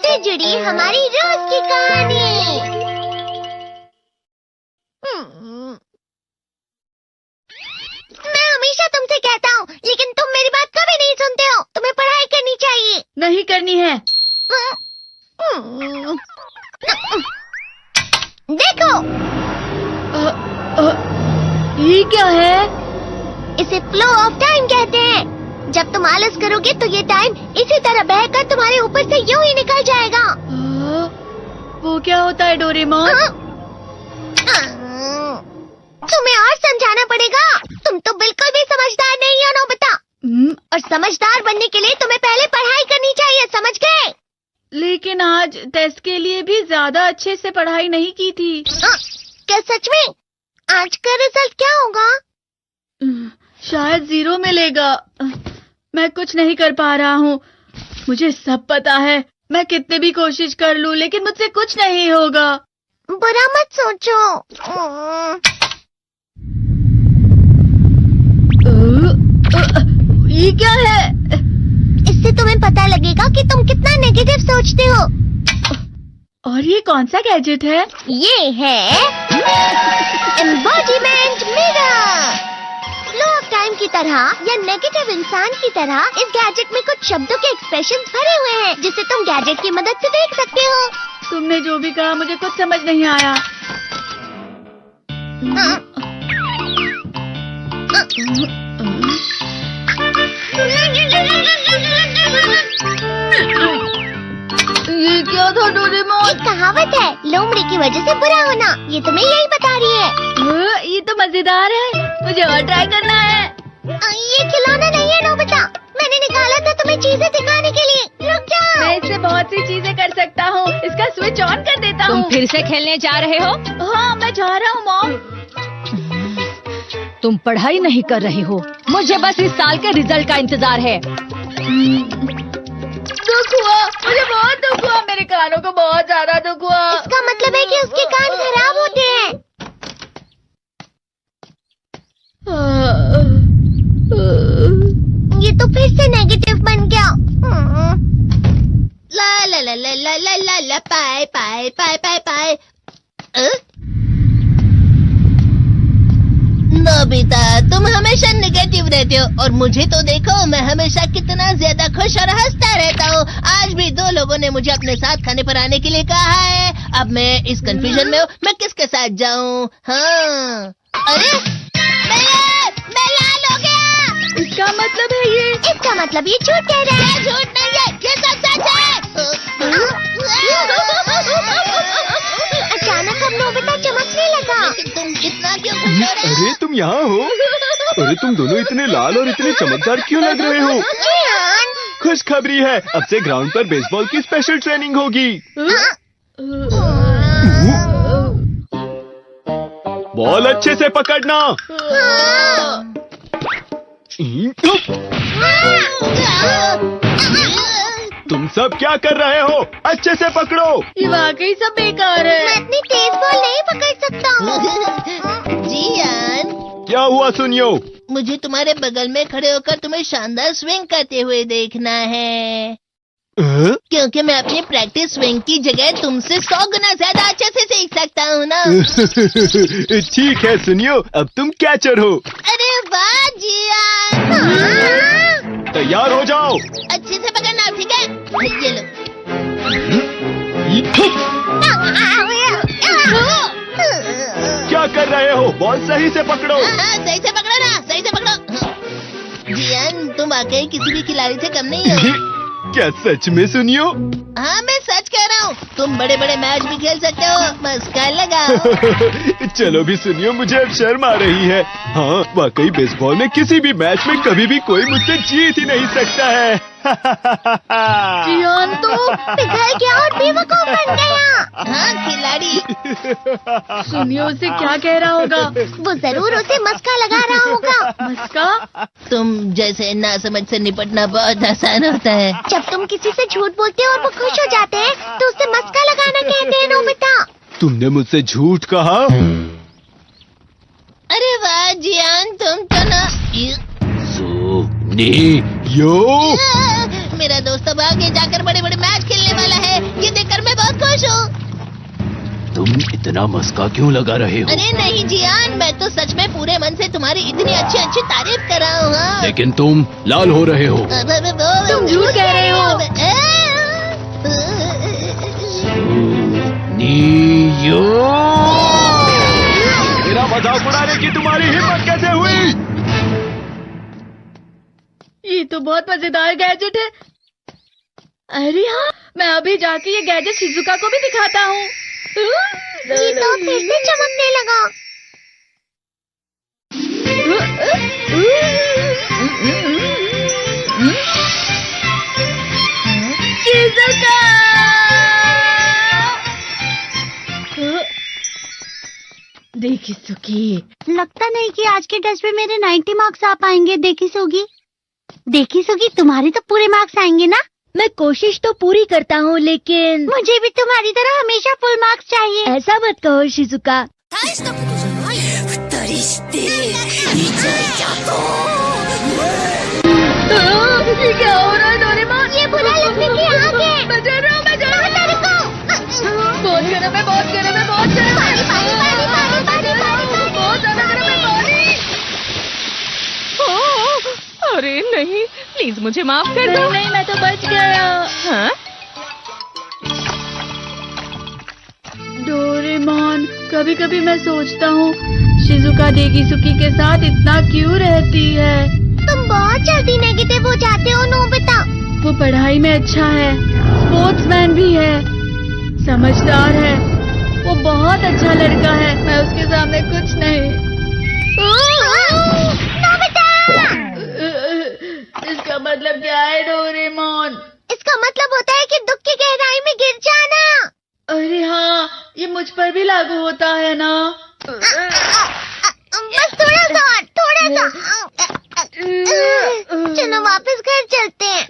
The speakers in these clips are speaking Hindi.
से जुड़ी हमारी रोज की कहानी। मैं हमेशा तुमसे कहता हूँ, लेकिन तुम मेरी बात कभी नहीं सुनते हो। तुम्हें पढ़ाई करनी चाहिए। नहीं करनी है। देखो, ये क्या है? इसे फ्लो ऑफ टाइम कहते हैं। जब तुम आलस करोगे तो ये टाइम इसी तरह बहकर तुम्हारे ऊपर से यूं ही निकल जाएगा। वो क्या होता है डोरेमोन? तुम्हें और समझाना पड़ेगा। तुम तो बिल्कुल भी समझदार नहीं हो नोबिता। और समझदार बनने के लिए तुम्हें पहले पढ़ाई करनी चाहिए, समझ गए? लेकिन आज टेस्ट के लिए भी ज्यादा अच्छे से पढ़ाई नहीं की थी। क्या सच में? आज का रिजल्ट क्या होगा? शायद 0 मिलेगा। मैं कुछ नहीं कर पा रहा हूँ। मुझे सब पता है। मैं कितने भी कोशिश कर लूँ, लेकिन मुझसे कुछ नहीं होगा। बुरा मत सोचो। ये क्या है? इससे तुम्हें पता लगेगा कि तुम कितना नेगेटिव सोचते हो। और ये कौन सा गैजेट है? ये है embodiment mirror. Flow of time की तरह या नेगेटिव इंसान की तरह इस गैजेट में कुछ शब्दों के एक्सप्रेशंस भरे हुए हैं, जिसे तुम गैजेट की मदद से देख सकते हो। तुमने जो भी कहा मुझे कुछ समझ नहीं आया। ये क्या था डोरेमोन? एक कहावत है, लोमड़ी की वजह से बुरा होना। ये तुम्हें यही बता रही है। ये तो मजेदार है। मुझे और ट्राई करना है। ये खिलौना नहीं है नोबिता। मैंने निकाला था तुम्हें चीजें दिखाने के लिए। रुक जाओ। मैं इससे बहुत सी चीजें कर सकता हूँ। इसका स्विच ऑन कर देता हूँ। तुम फिर से खेलने जा रहे हो? हाँ, मैं जा रहा हूँ मॉम। तुम पढ़ाई नहीं कर रही हो। मुझे बस इस साल के रिजल्ट का इंतजार है। दुख हुआ, मुझे बहुत दुख हुआ। मेरे कानों को बहुत ज्यादा दुख हुआ। इसका मतलब है कि उसके कान खराब होते हैं। ये तो फिर से नेगेटिव बन गया। ला ला ला ला ला ला ला ला पाए पाए पाए पाए पाए। नोबिता, तुम हमेशा नेगेटिव रहते हो और मुझे तो देखो, मैं हमेशा कितना ज्यादा खुश और हंसता रहता हूँ। आज भी 2 लोगों ने मुझे अपने साथ खाने पर आने के लिए कहा है। अब मैं इस कंफ्यूजन में हूँ, मैं किसके साथ जाऊँ? हाँ, अरे मैं लाल हो गया। इसका मतलब है ये? इसका मतलब ये झूठ कह रहा है। झूठ नहीं है, ये सब सच है। अचानक हम नोबिता चमकने लगा। तुम इतना क्यों खुश हो रहे हो? अरे तुम यहाँ हो? अरे तुम दोनों इतने लाल और इतने चमकदार क्यों लग रहे हो? खुशखबरी है, अब से ग्राउंड पर बेसबॉल की स्पेशल ट्रेनिंग होगी। बॉल अच्छे से पकड़ना। तुम सब क्या कर रहे हो? अच्छे से पकड़ो। ये वाकई सब बेकार है। मैं इतनी तेज बॉल नहीं पकड़ सकता हूँ। जियान, क्या हुआ सुनियो? मुझे तुम्हारे बगल में खड़े होकर तुम्हें शानदार स्विंग करते हुए देखना है। क्योंकि मैं अपनी प्रैक्टिस स्विंग की जगह तुमसे 100 गुना ज्यादा अच्छे से सीख सकता हूँ ना। ठीक है सुनियो, अब तुम कैचर हो। अरे वाह जियान। तैयार हो जाओ। अच्छे से पकड़ना, ठीक है? ये लो। क्या कर रहे हो? बॉल सही से पकड़ो। सही से पकड़ो ना, सही से पकड़ो। जियान, तुम वाकई किसी भी खिलाड़ी से कम नहीं हो। क्या सच में सुनियो? हाँ, मैं सच कह रहा हूँ। तुम बड़े बड़े मैच भी खेल सकते हो। मस्का लगाओ। चलो भी सुनियो, मुझे अब शर्म आ रही है। हाँ, वाकई बेसबॉल में किसी भी मैच में कभी भी कोई मुझसे जीत ही नहीं सकता है। जियान तो पिघल गया और बेवकूफ बन गया। हाँ, खिलाड़ी। सुनियो उसे क्या कह रहा होगा? वो जरूर उसे मस्का लगा रहा होगा। मस्का? तुम जैसे नासमझ से निपटना बहुत आसान होता है। जब तुम किसी से झूठ बोलते हो और वो खुश हो जाते हैं, तो उसे मस्का लगाना कहते हैं नोबिता। तुमने मुझसे झूठ कहा? अरे वाह जियान, तुम तो ना। यो, मेरा दोस्त अब आगे जाकर बड़े बड़े मैच खेलने वाला है। इतना मस्का क्यों लगा रहे हो? अरे नहीं जियान, मैं तो सच में पूरे मन से तुम्हारी इतनी अच्छी अच्छी तारीफ कर रहा हूँ। हाँ। लेकिन तुम लाल हो रहे हो। तुम झूठ कह रहे हो। नियो, मेरा मजाक उड़ाने की तुम्हारी हिम्मत कैसे हुई? ये तो बहुत मजेदार गैजेट है। अरे हाँ, मैं अभी जाके ये गैजेट शिजुका को भी दिखाता हूँ। ये तो फिर से चमकने लगा। शिजुका! देखी सुकी, लगता नहीं कि आज के टेस्ट में मेरे 90 मार्क्स आ पाएंगे। देखी सोगी तुम्हारे तो पूरे मार्क्स आएंगे ना? मैं कोशिश तो पूरी करता हूँ, लेकिन मुझे भी तुम्हारी तरह हमेशा फुल मार्क्स चाहिए। ऐसा मत कहो शिजुका। ये क्या हो रहा है डोरेमोन? ये बुरा लगने की आग है। मैं जल रहा हूँ, मैं जल रहा हूँ। बहुत गर्म है, बहुत गर्म है, बहुत गर्म है। बहुत ज्यादा गर्म है पानी। अरे नहीं, प्लीज मुझे माफ कर दो। नहीं, मैं तो बच गया। हाँ? डोरेमोन, कभी कभी मैं सोचता हूँ शिजुका देगिसुकी के साथ इतना क्यों रहती है। तुम बहुत जल्दी नेगेटिव हो जाते हो नोबिता। वो पढ़ाई में अच्छा है, स्पोर्ट्समैन भी है, समझदार है, वो बहुत अच्छा लड़का है। मैं उसके सामने कुछ नहीं। नोबिता! इसका मतलब क्या है डोरेमोन? इसका मतलब होता है कि दुख की गहराई में गिर जाना। अरे हाँ, ये मुझ पर भी लागू होता है ना। बस थोड़ा सा। चलो वापस घर चलते हैं।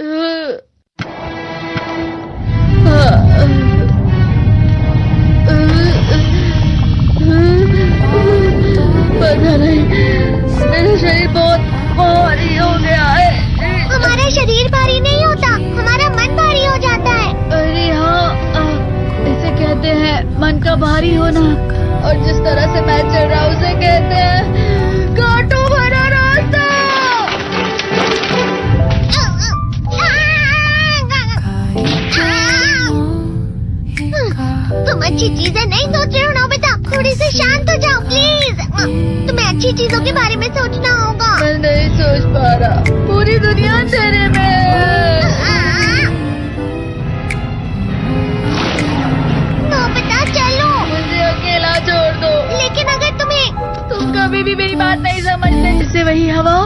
पता नहीं, मेरा शरीर बहुत भारी हो गया है। हमारा शरीर भारी नहीं होता, हमारा मन भारी हो जाता है। अरे हाँ, इसे कहते हैं मन का भारी होना। और जिस तरह से मैं चल रहा हूँ उसे कहते हैं कांटों भरा रास्ता। तुम अच्छी चीजें नहीं सोच रहे हो नोबिता, थोड़ी सी शांत हो जाओ प्लीज। तुम्हें अच्छी चीजों के बारे में सोचना होगा। मैं नहीं सोच पा रहा, पूरी दुनिया तेरे में है। नोबिता चलो। मुझे अकेला छोड़ दो। लेकिन अगर तुम कभी भी मेरी बात नहीं समझते। इससे वही हवा,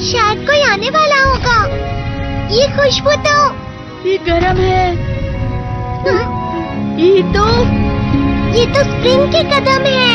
शायद कोई आने वाला होगा। ये खुशबू तो ये गरम है। ये तो स्प्रिंग के कदम है।